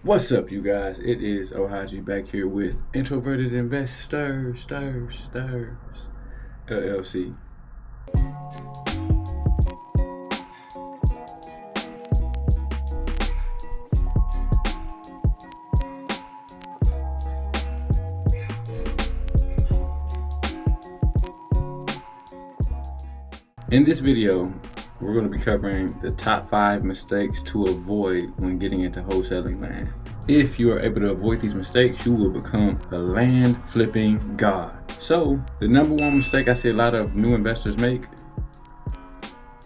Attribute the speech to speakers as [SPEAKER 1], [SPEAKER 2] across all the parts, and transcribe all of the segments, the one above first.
[SPEAKER 1] What's up, you guys? It is Ohaji back here with Introverted Investors LLC. In this video, we're going to be covering the top 5 mistakes to avoid when getting into wholesaling land. If you are able to avoid these mistakes, you will become a land flipping god. So the number one mistake I see a lot of new investors make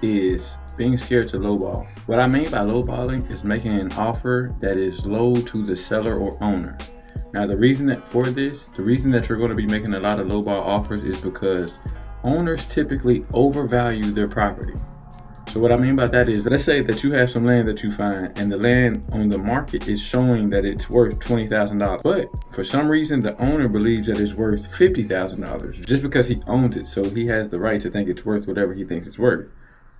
[SPEAKER 1] is being scared to lowball. What I mean by lowballing is making an offer that is low to the seller or owner. Now the reason that you're going to be making a lot of lowball offers is because owners typically overvalue their property. So what I mean by that is, let's say that you have some land that you find and the land on the market is showing that it's worth $20,000. But for some reason, the owner believes that it's worth $50,000 just because he owns it. So he has the right to think it's worth whatever he thinks it's worth.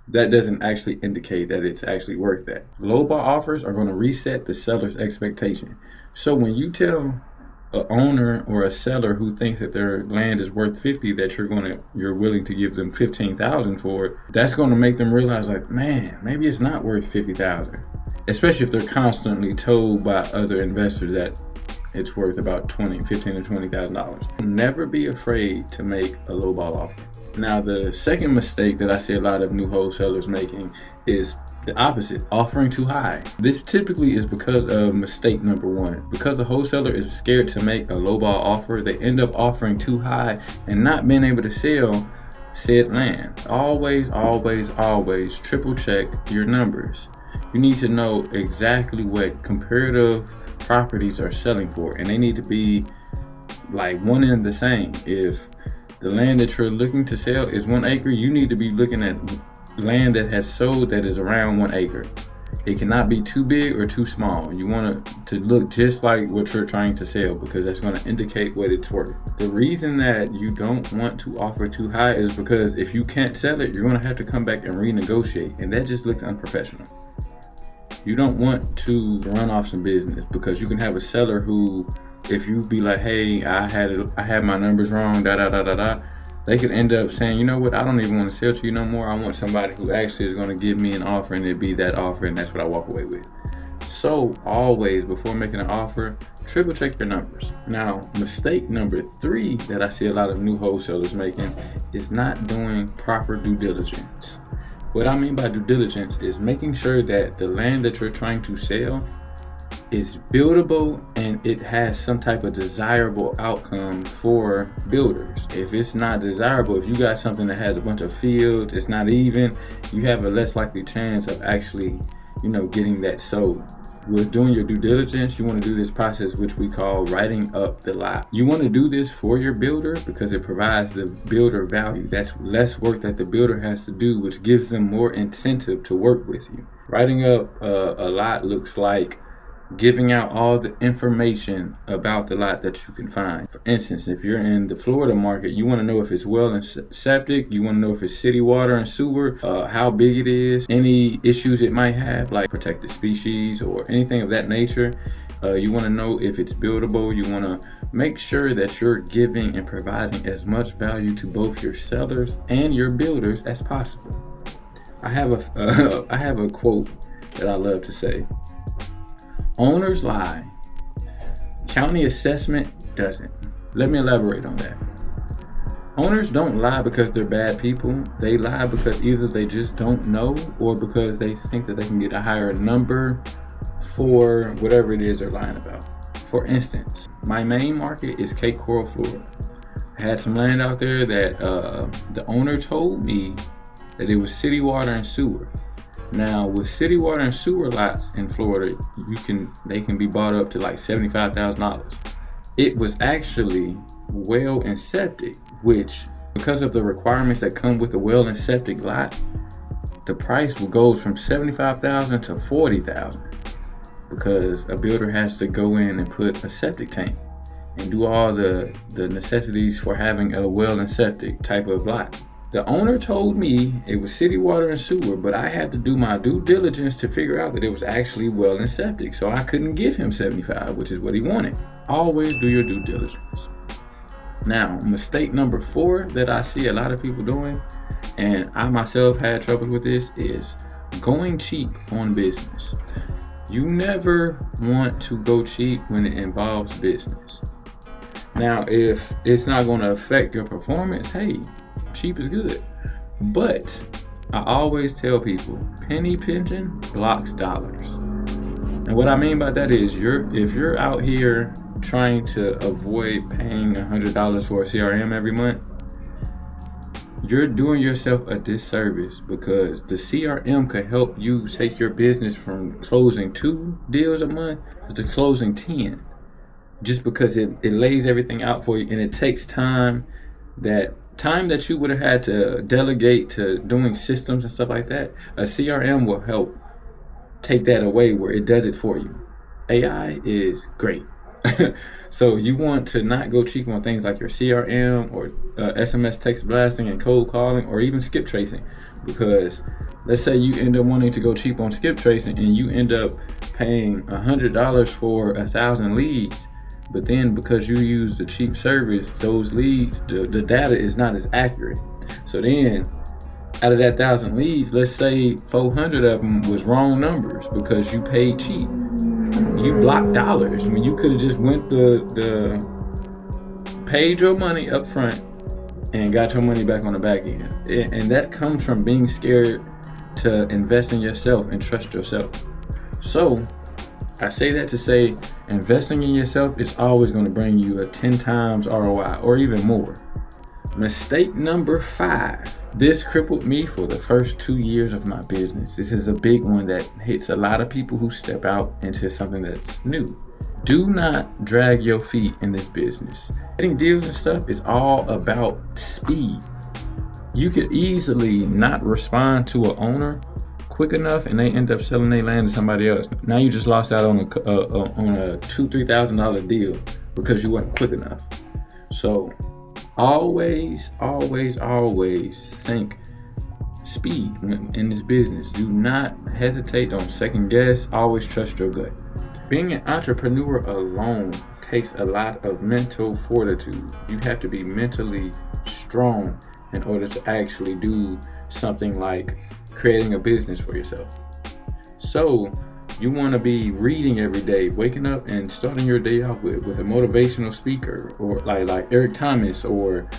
[SPEAKER 1] That doesn't actually indicate that it's actually worth that. Lowball offers are going to reset the seller's expectation. So when you tell an owner or a seller who thinks that their land is worth 50 that you're willing to give them 15,000 for it, that's going to make them realize, like, man, maybe it's not worth 50,000, especially if they're constantly told by other investors that it's worth about 15 to $20,000. Never be afraid to make a lowball offer. Now the second mistake that I see a lot of new wholesalers making is the opposite, offering too high. This typically is because of mistake number one. Because the wholesaler is scared to make a lowball offer, they end up offering too high and not being able to sell said land. Always triple check your numbers. You need to know exactly what comparative properties are selling for, and they need to be like one and the same. If the land that you're looking to sell is 1 acre, you need to be looking at land that has sold that is around 1 acre. It cannot be too big or too small. You want it to look just like what you're trying to sell, because that's going to indicate what it's worth. The reason that you don't want to offer too high is because if you can't sell it, you're going to have to come back and renegotiate, and that just looks unprofessional. You don't want to run off some business, because you can have a seller who, if you be like, hey, I had my numbers wrong, they could end up saying, you know what, I don't even want to sell to you no more. I want somebody who actually is going to give me an offer, and it be that offer, and that's what I walk away with. So always, before making an offer, triple check your numbers. Now, mistake number 3 that I see a lot of new wholesalers making is not doing proper due diligence. What I mean by due diligence is making sure that the land that you're trying to sell is buildable and it has some type of desirable outcome for builders. If it's not desirable, if you got something that has a bunch of fields, it's not even, you have a less likely chance of actually, getting that sold. With doing your due diligence, you want to do this process which we call writing up the lot. You want to do this for your builder because it provides the builder value. That's less work that the builder has to do, which gives them more incentive to work with you. Writing up a lot looks like giving out all the information about the lot that you can find. For instance, if you're in the Florida market, you want to know if it's well and septic, you want to know if it's city water and sewer, how big it is, any issues it might have, like protected species or anything of that nature. You want to know if it's buildable. You want to make sure that you're giving and providing as much value to both your sellers and your builders as possible. I have a quote that I love to say. Owners lie. County assessment doesn't. Let me elaborate on that. Owners don't lie because they're bad people. They lie because either they just don't know, or because they think that they can get a higher number for whatever it is they're lying about. For instance, my main market is Cape Coral, Florida. I had some land out there that the owner told me that it was city water and sewer. Now, with city water and sewer lots in Florida, they can be bought up to like $75,000. It was actually well and septic, which, because of the requirements that come with a well and septic lot, the price goes from $75,000 to $40,000, because a builder has to go in and put a septic tank and do all the necessities for having a well and septic type of lot. The owner told me it was city water and sewer, but I had to do my due diligence to figure out that it was actually well and septic. So I couldn't give him 75, which is what he wanted. Always do your due diligence. Now, mistake number 4 that I see a lot of people doing, and I myself had trouble with this, is going cheap on business. You never want to go cheap when it involves business. Now, if it's not going to affect your performance, hey, cheap is good. But I always tell people, penny pinching blocks dollars. And what I mean by that is, if you're out here trying to avoid paying $100 for a CRM every month, you're doing yourself a disservice, because the CRM could help you take your business from closing 2 deals a month to closing 10, just because it lays everything out for you, and it takes time that you would have had to delegate to doing systems and stuff like that. A CRM will help take that away, where it does it for you. AI is great. So you want to not go cheap on things like your CRM or SMS text blasting and cold calling, or even skip tracing, because let's say you end up wanting to go cheap on skip tracing and you end up paying $100 for 1,000 leads, but then because you use the cheap service, those leads, the data is not as accurate. So then out of that 1,000 leads, let's say 400 of them was wrong numbers because you paid cheap. You blocked dollars when you could have just went paid your money up front and got your money back on the back end. And that comes from being scared to invest in yourself and trust yourself. So I say that to say, investing in yourself is always going to bring you a 10 times ROI or even more. Mistake number 5. This crippled me for the first 2 years of my business. This is a big one that hits a lot of people who step out into something that's new. Do not drag your feet in this business. Getting deals and stuff is all about speed. You could easily not respond to an owner quick enough and they end up selling their land to somebody else. Now you just lost out on a $2,000-$3,000 deal because you weren't quick enough. So always think speed in this business. Do not hesitate. Don't second guess. Always trust your gut. Being an entrepreneur alone takes a lot of mental fortitude. You have to be mentally strong in order to actually do something like creating a business for yourself. So you want to be reading every day, waking up and starting your day out with a motivational speaker, or like Eric Thomas or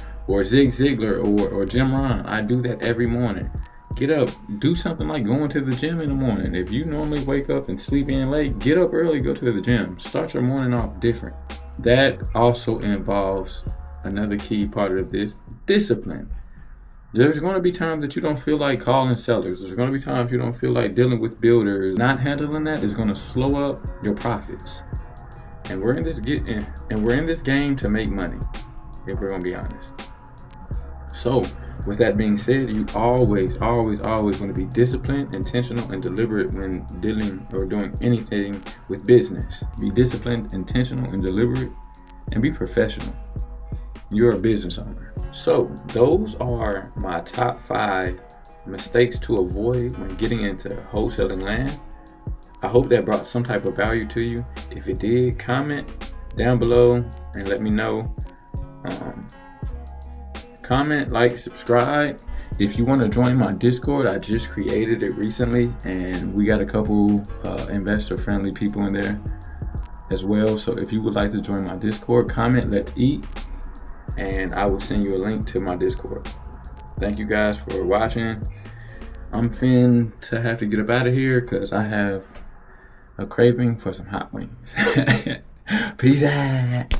[SPEAKER 1] Zig Ziglar or Jim Rohn. I do that every morning. Get up, do something like going to the gym in the morning. If you normally wake up and sleep in late, get up early, go to the gym. Start your morning off different. That also involves another key part of this, discipline. There's going to be times that you don't feel like calling sellers. There's going to be times you don't feel like dealing with builders. Not handling that is going to slow up your profits. And we're in this game to make money, if we're going to be honest. So, with that being said, you always want to be disciplined, intentional, and deliberate when dealing or doing anything with business. Be disciplined, intentional, and deliberate, and be professional. You're a business owner. So those are my top 5 mistakes to avoid when getting into wholesaling land. I hope that brought some type of value to you. If it did, comment down below and let me know. Comment, like, subscribe. If you want to join my Discord, I just created it recently and we got a couple investor friendly people in there as well. So if you would like to join my Discord, comment, let's eat, and I will send you a link to my Discord. Thank you guys for watching. I'm finna to have to get up out of here because I have a craving for some hot wings. Peace out.